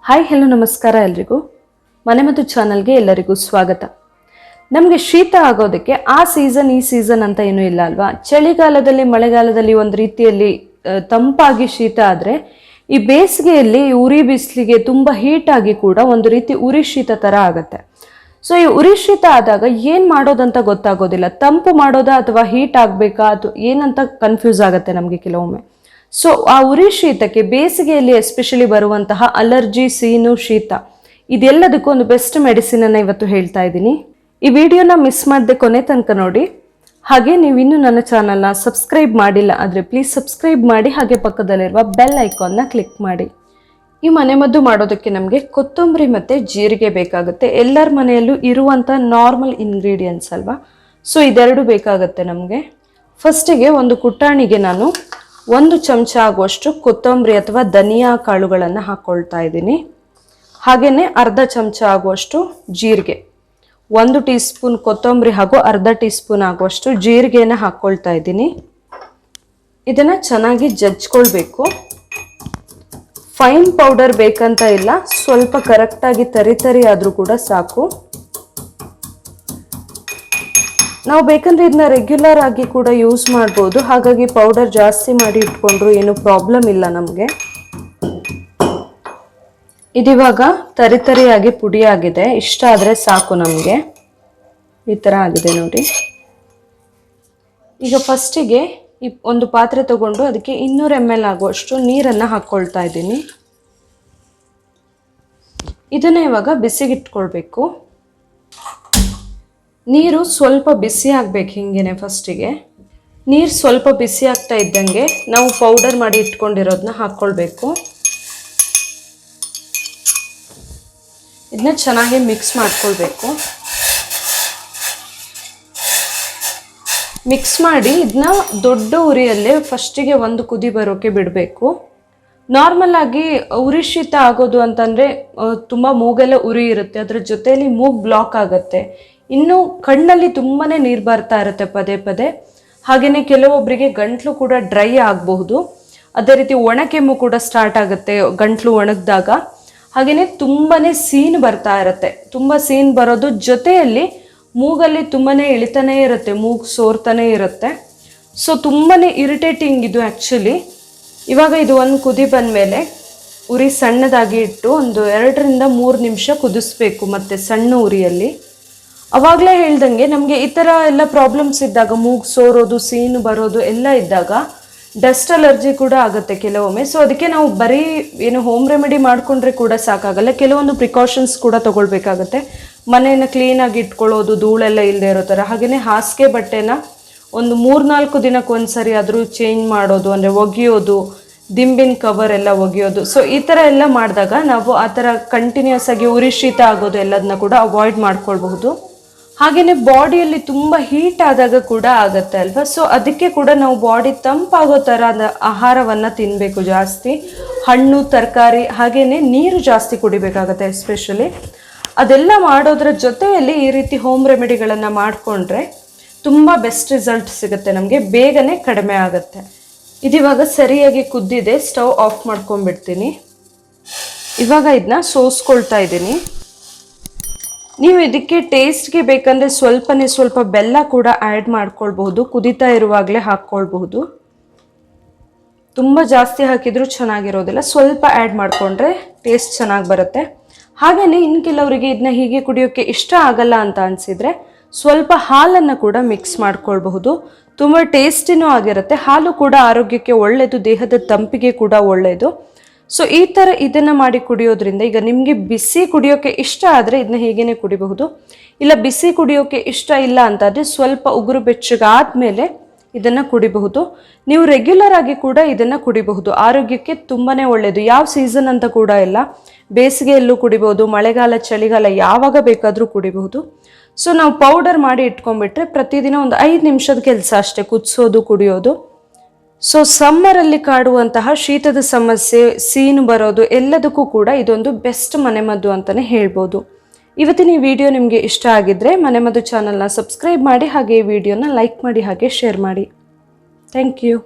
Hi hello ನಮಸ್ಕಾರ ಎಲ್ರಿಗೂ ManeMaddhu ಚಾನಲ್ಗೆ ಎಲ್ಲರಿಗೂ ಸ್ವಾಗತ. ನಮಗೆ ಶೀತ ಆಗೋದಕ್ಕೆ ಆ ಸೀಸನ್ ಈ ಸೀಸನ್ ಅಂತ ಏನೂ ಇಲ್ಲ ಅಲ್ವಾ. ಚಳಿಗಾಲದಲ್ಲಿ ಮಳೆಗಾಲದಲ್ಲಿ ಒಂದು ರೀತಿಯಲ್ಲಿ ತಂಪಾಗಿ ಶೀತ ಆದರೆ ಈ ಬೇಸಿಗೆಯಲ್ಲಿ ಉರಿ ಬಿಸಿಲಿಗೆ ತುಂಬ ಹೀಟ್ ಆಗಿ ಕೂಡ ಒಂದು ರೀತಿ ಉರಿ ಶೀತ ಥರ ಆಗುತ್ತೆ. ಸೊ ಈ ಉರಿ ಶೀತ ಆದಾಗ ಏನು ಮಾಡೋದಂತ ಗೊತ್ತಾಗೋದಿಲ್ಲ. ತಂಪು ಮಾಡೋದಾ ಅಥವಾ ಹೀಟ್ ಆಗಬೇಕಾ ಅಥವಾ ಏನಂತ ಕನ್ಫ್ಯೂಸ್ ಆಗುತ್ತೆ ನಮಗೆ ಕೆಲವೊಮ್ಮೆ. ಸೊ ಆ ಉರಿ ಶೀತಕ್ಕೆ ಬೇಸಿಗೆಯಲ್ಲಿ ಎಸ್ಪೆಷಲಿ ಬರುವಂತಹ ಅಲರ್ಜಿ, ಸೀನು, ಶೀತ ಇದೆಲ್ಲದಕ್ಕೂ ಒಂದು ಬೆಸ್ಟ್ ಮೆಡಿಸಿನ್ ಅನ್ನು ಇವತ್ತು ಹೇಳ್ತಾ ಇದ್ದೀನಿ. ಈ ವಿಡಿಯೋನ ಮಿಸ್ ಮಾಡದೆ ಕೊನೆ ತನಕ ನೋಡಿ. ಹಾಗೆ ನೀವು ಇನ್ನೂ ನನ್ನ ಚಾನಲ್ನ ಸಬ್ಸ್ಕ್ರೈಬ್ ಮಾಡಿಲ್ಲ ಆದರೆ ಪ್ಲೀಸ್ ಸಬ್ಸ್ಕ್ರೈಬ್ ಮಾಡಿ, ಹಾಗೆ ಪಕ್ಕದಲ್ಲಿರುವ ಬೆಲ್ ಐಕಾನ್ನ ಕ್ಲಿಕ್ ಮಾಡಿ. ಈ ಮನೆಮದ್ದು ಮಾಡೋದಕ್ಕೆ ನಮಗೆ ಕೊತ್ತಂಬರಿ ಮತ್ತು ಜೀರಿಗೆ ಬೇಕಾಗುತ್ತೆ. ಎಲ್ಲರ ಮನೆಯಲ್ಲೂ ಇರುವಂಥ ನಾರ್ಮಲ್ ಇಂಗ್ರೀಡಿಯೆಂಟ್ಸ್ ಅಲ್ವಾ. ಸೊ ಇದೆರಡು ಬೇಕಾಗುತ್ತೆ ನಮಗೆ. ಫಸ್ಟಿಗೆ ಒಂದು ಕುಟ್ಟಾಣಿಗೆ ನಾನು 1 ಚಮಚ ಆಗುವಷ್ಟು ಕೊತ್ತಂಬರಿ ಅಥವಾ ಧನಿಯಾ ಕಾಳುಗಳನ್ನು ಹಾಕ್ಕೊಳ್ತಾ ಇದ್ದೀನಿ. ಹಾಗೆಯೇ ಅರ್ಧ ಚಮಚ ಆಗುವಷ್ಟು ಜೀರಿಗೆ, 1 ಟೀ ಸ್ಪೂನ್ ಕೊತ್ತಂಬರಿ ಹಾಗೂ ಅರ್ಧ ಟೀ ಸ್ಪೂನ್ ಆಗುವಷ್ಟು ಜೀರಿಗೆನ ಹಾಕ್ಕೊಳ್ತಾ ಇದ್ದೀನಿ. ಇದನ್ನು ಚೆನ್ನಾಗಿ ಜಜ್ಕೊಳ್ಬೇಕು. ಫೈನ್ ಪೌಡರ್ ಬೇಕಂತ ಇಲ್ಲ, ಸ್ವಲ್ಪ ಕರೆಕ್ಟಾಗಿ ತರಿ ಆದರೂ ಕೂಡ ಸಾಕು. ನಾವು ಬೇಕಂದ್ರೆ ಇದನ್ನ ರೆಗ್ಯುಲರ್ ಆಗಿ ಕೂಡ ಯೂಸ್ ಮಾಡ್ಬೋದು, ಹಾಗಾಗಿ ಪೌಡರ್ ಜಾಸ್ತಿ ಮಾಡಿ ಇಟ್ಕೊಂಡ್ರು ಏನು ಪ್ರಾಬ್ಲಮ್ ಇಲ್ಲ ನಮಗೆ. ಇದಿವಾಗ ತರಿಯಾಗಿ ಪುಡಿ ಆಗಿದೆ, ಇಷ್ಟ ಆದರೆ ಸಾಕು ನಮಗೆ. ಈ ಥರ ಆಗಿದೆ ನೋಡಿ. ಈಗ ಫಸ್ಟಿಗೆ ಒಂದು ಪಾತ್ರೆ ತಗೊಂಡು ಅದಕ್ಕೆ 200 ml ಆಗುವಷ್ಟು ನೀರನ್ನು ಹಾಕ್ಕೊಳ್ತಾ ಇದ್ದೀನಿ. ಇದನ್ನು ಇವಾಗ ಬಿಸಿಗಿಟ್ಕೊಳ್ಬೇಕು. ನೀರು ಸ್ವಲ್ಪ ಬಿಸಿ ಆಗಬೇಕು. ಹಿಂಗೇನೆ ಫಸ್ಟಿಗೆ ನೀರು ಸ್ವಲ್ಪ ಬಿಸಿ ಆಗ್ತಾ ಇದ್ದಂಗೆ ನಾವು ಪೌಡರ್ ಮಾಡಿ ಇಟ್ಕೊಂಡಿರೋದನ್ನ ಹಾಕ್ಕೊಳ್ಬೇಕು. ಇದನ್ನ ಚೆನ್ನಾಗಿ ಮಿಕ್ಸ್ ಮಾಡ್ಕೊಳ್ಬೇಕು. ಮಿಕ್ಸ್ ಮಾಡಿ ಇದನ್ನ ದೊಡ್ಡ ಉರಿಯಲ್ಲೇ ಫಸ್ಟಿಗೆ ಒಂದು ಕುದಿ ಬರೋಕೆ ಬಿಡಬೇಕು. ನಾರ್ಮಲ್ ಆಗಿ ಉರಿ ಶೀತ ಆಗೋದು ಅಂತಂದರೆ ತುಂಬ ಮೂಗೆಲ್ಲ ಉರಿ ಇರುತ್ತೆ, ಅದ್ರ ಜೊತೆಯಲ್ಲಿ ಮೂಗು ಬ್ಲಾಕ್ ಆಗುತ್ತೆ. ಇನ್ನು ಕಣ್ಣಲ್ಲಿ ತುಂಬಾ ನೀರು ಬರ್ತಾ ಇರುತ್ತೆ ಪದೇ ಪದೇ. ಹಾಗೆಯೇ ಕೆಲವೊಬ್ಬರಿಗೆ ಗಂಟ್ಲು ಕೂಡ ಡ್ರೈ ಆಗಬಹುದು. ಅದೇ ರೀತಿ ಒಣಕೆಮ್ಮು ಕೂಡ ಸ್ಟಾರ್ಟ್ ಆಗುತ್ತೆ ಗಂಟ್ಲು ಒಣಗಿದಾಗ. ಹಾಗೆಯೇ ತುಂಬಾ ಸೀನ್ ಬರ್ತಾ ಇರುತ್ತೆ. ತುಂಬ ಸೀನ್ ಬರೋದು ಜೊತೆಯಲ್ಲಿ ಮೂಗಲ್ಲಿ ತುಂಬಾ ಇಳಿತಾನೇ ಇರುತ್ತೆ, ಮೂಗು ಸೋರ್ತಾನೆ ಇರುತ್ತೆ. ಸೊ ತುಂಬಾ ಇರಿಟೇಟಿಂಗ್ ಇದು ಆ್ಯಕ್ಚುಲಿ. ಇವಾಗ ಇದು ಒಂದು ಕುದಿ ಬಂದಮೇಲೆ ಉರಿ ಸಣ್ಣದಾಗಿ ಇಟ್ಟು ಒಂದು 2 ರಿಂದ 3 ನಿಮಿಷ ಕುದಿಸ್ಬೇಕು, ಮತ್ತು ಸಣ್ಣ ಉರಿಯಲ್ಲಿ. ಅವಾಗಲೇ ಹೇಳ್ದಂಗೆ ನಮಗೆ ಈ ಥರ ಎಲ್ಲ ಪ್ರಾಬ್ಲಮ್ಸ್ ಇದ್ದಾಗ, ಮೂಗು ಸೋರೋದು, ಸೀನು ಬರೋದು ಎಲ್ಲ ಇದ್ದಾಗ ಡಸ್ಟ್ ಅಲರ್ಜಿ ಕೂಡ ಆಗುತ್ತೆ ಕೆಲವೊಮ್ಮೆ. ಸೊ ಅದಕ್ಕೆ ನಾವು ಬರೀ ಏನು ಹೋಮ್ ರೆಮಿಡಿ ಮಾಡಿಕೊಂಡ್ರೆ ಕೂಡ ಸಾಕಾಗಲ್ಲ, ಕೆಲವೊಂದು ಪ್ರಿಕಾಷನ್ಸ್ ಕೂಡ ತೊಗೊಳ್ಬೇಕಾಗತ್ತೆ. ಮನೆಯನ್ನು ಕ್ಲೀನಾಗಿ ಇಟ್ಕೊಳ್ಳೋದು, ಧೂಳೆಲ್ಲ ಇಲ್ಲದೆ ಇರೋ ಥರ. ಹಾಗೆಯೇ ಹಾಸಿಗೆ ಬಟ್ಟೆನ ಒಂದು 3-4 ದಿನಕ್ಕೊಂದ್ಸರಿ ಆದರೂ ಚೇಂಜ್ ಮಾಡೋದು, ಅಂದರೆ ಒಗೆಯೋದು, ದಿಂಬಿನ ಕವರ್ ಎಲ್ಲ ಒಗೆಯೋದು. ಸೊ ಈ ಥರ ಎಲ್ಲ ಮಾಡಿದಾಗ ನಾವು ಆ ಥರ ಕಂಟಿನ್ಯೂಸ್ ಆಗಿ ಉರಿ ಶೀತ ಆಗೋದು ಎಲ್ಲದನ್ನ ಕೂಡ ಅವಾಯ್ಡ್ ಮಾಡ್ಕೊಳ್ಬಹುದು. ಹಾಗೆಯೇ ಬಾಡಿಯಲ್ಲಿ ತುಂಬ ಹೀಟ್ ಆದಾಗ ಕೂಡ ಆಗುತ್ತೆ ಅಲ್ವಾ. ಸೊ ಅದಕ್ಕೆ ಕೂಡ ನಾವು ಬಾಡಿ ತಂಪಾಗೋ ಥರ ಆಹಾರವನ್ನು ತಿನ್ನಬೇಕು ಜಾಸ್ತಿ. ಹಣ್ಣು, ತರಕಾರಿ, ಹಾಗೆಯೇ ನೀರು ಜಾಸ್ತಿ ಕುಡಿಬೇಕಾಗತ್ತೆ ಎಸ್ಪೆಷಲಿ. ಅದೆಲ್ಲ ಮಾಡೋದ್ರ ಜೊತೆಯಲ್ಲಿ ಈ ರೀತಿ ಹೋಮ್ ರೆಮಿಡಿಗಳನ್ನು ಮಾಡಿಕೊಂಡ್ರೆ ತುಂಬ ಬೆಸ್ಟ್ ರಿಸಲ್ಟ್ ಸಿಗುತ್ತೆ ನಮಗೆ, ಬೇಗನೆ ಕಡಿಮೆ ಆಗುತ್ತೆ. ಇದಿವಾಗ ಸರಿಯಾಗಿ ಕುದ್ದಿದೆ, ಸ್ಟವ್ ಆಫ್ ಮಾಡ್ಕೊಂಡ್ಬಿಡ್ತೀನಿ. ಇವಾಗ ಇದನ್ನ ಸೋಸ್ಕೊಳ್ತಾ ಇದ್ದೀನಿ. ನೀವು ಇದಕ್ಕೆ ಟೇಸ್ಟ್ಗೆ ಬೇಕಂದರೆ ಸ್ವಲ್ಪ ಬೆಲ್ಲ ಕೂಡ ಆ್ಯಡ್ ಮಾಡ್ಕೊಳ್ಬಹುದು, ಕುದೀತಾ ಇರುವಾಗಲೇ ಹಾಕ್ಕೊಳ್ಬಹುದು. ತುಂಬ ಜಾಸ್ತಿ ಹಾಕಿದರೂ ಚೆನ್ನಾಗಿರೋದಿಲ್ಲ, ಸ್ವಲ್ಪ ಆ್ಯಡ್ ಮಾಡಿಕೊಂಡ್ರೆ ಟೇಸ್ಟ್ ಚೆನ್ನಾಗಿ ಬರುತ್ತೆ. ಹಾಗೆಯೇ ಇನ್ನು ಕೆಲವರಿಗೆ ಇದನ್ನ ಹೀಗೆ ಕುಡಿಯೋಕ್ಕೆ ಇಷ್ಟ ಆಗಲ್ಲ ಅಂತ ಅನಿಸಿದರೆ ಸ್ವಲ್ಪ ಹಾಲನ್ನು ಕೂಡ ಮಿಕ್ಸ್ ಮಾಡ್ಕೊಳ್ಬಹುದು, ತುಂಬ ಟೇಸ್ಟಿನೂ ಆಗಿರುತ್ತೆ. ಹಾಲು ಕೂಡ ಆರೋಗ್ಯಕ್ಕೆ ಒಳ್ಳೆಯದು, ದೇಹದ ತಂಪಿಗೆ ಕೂಡ ಒಳ್ಳೆಯದು. ಸೊ ಈ ಥರ ಇದನ್ನು ಮಾಡಿ ಕುಡಿಯೋದ್ರಿಂದ, ಈಗ ನಿಮಗೆ ಬಿಸಿ ಕುಡಿಯೋಕ್ಕೆ ಇಷ್ಟ ಆದರೆ ಇದನ್ನ ಹೀಗೇ ಕುಡಿಬಹುದು. ಇಲ್ಲ ಬಿಸಿ ಕುಡಿಯೋಕ್ಕೆ ಇಷ್ಟ ಇಲ್ಲ ಅಂತಾದರೆ ಸ್ವಲ್ಪ ಉಗುರು ಬೆಚ್ಚಗಾದ್ಮೇಲೆ ಇದನ್ನು ಕುಡಿಬಹುದು. ನೀವು ರೆಗ್ಯುಲರ್ ಆಗಿ ಕೂಡ ಇದನ್ನು ಕುಡಿಬಹುದು, ಆರೋಗ್ಯಕ್ಕೆ ತುಂಬಾ ಒಳ್ಳೆಯದು. ಯಾವ ಸೀಸನ್ ಅಂತ ಕೂಡ ಇಲ್ಲ, ಬೇಸಿಗೆಯಲ್ಲೂ ಕುಡಿಬಹುದು, ಮಳೆಗಾಲ, ಚಳಿಗಾಲ ಯಾವಾಗ ಬೇಕಾದರೂ ಕುಡಿಬಹುದು. ಸೊ ನಾವು ಪೌಡರ್ ಮಾಡಿ ಇಟ್ಕೊಂಡ್ಬಿಟ್ರೆ ಪ್ರತಿದಿನ ಒಂದು 5 ನಿಮಿಷದ ಕೆಲಸ ಅಷ್ಟೇ, ಕುದಿಸೋದು, ಕುಡಿಯೋದು. ಸೊ ಸಮ್ಮರಲ್ಲಿ ಕಾಡುವಂತಹ ಶೀತದ ಸಮಸ್ಯೆ, ಸೀನು ಬರೋದು ಎಲ್ಲದಕ್ಕೂ ಕೂಡ ಇದೊಂದು ಬೆಸ್ಟ್ ಮನೆಮದ್ದು ಅಂತಲೇ ಹೇಳ್ಬೋದು. ಇವತ್ತಿನ ಈ ವಿಡಿಯೋ ನಿಮಗೆ ಇಷ್ಟ ಆಗಿದ್ದರೆ ManeMaddhu ಚಾನಲ್ನ ಸಬ್ಸ್ಕ್ರೈಬ್ ಮಾಡಿ, ಹಾಗೆ ಈ ವಿಡಿಯೋನ ಲೈಕ್ ಮಾಡಿ, ಹಾಗೆ ಶೇರ್ ಮಾಡಿ. Thank you.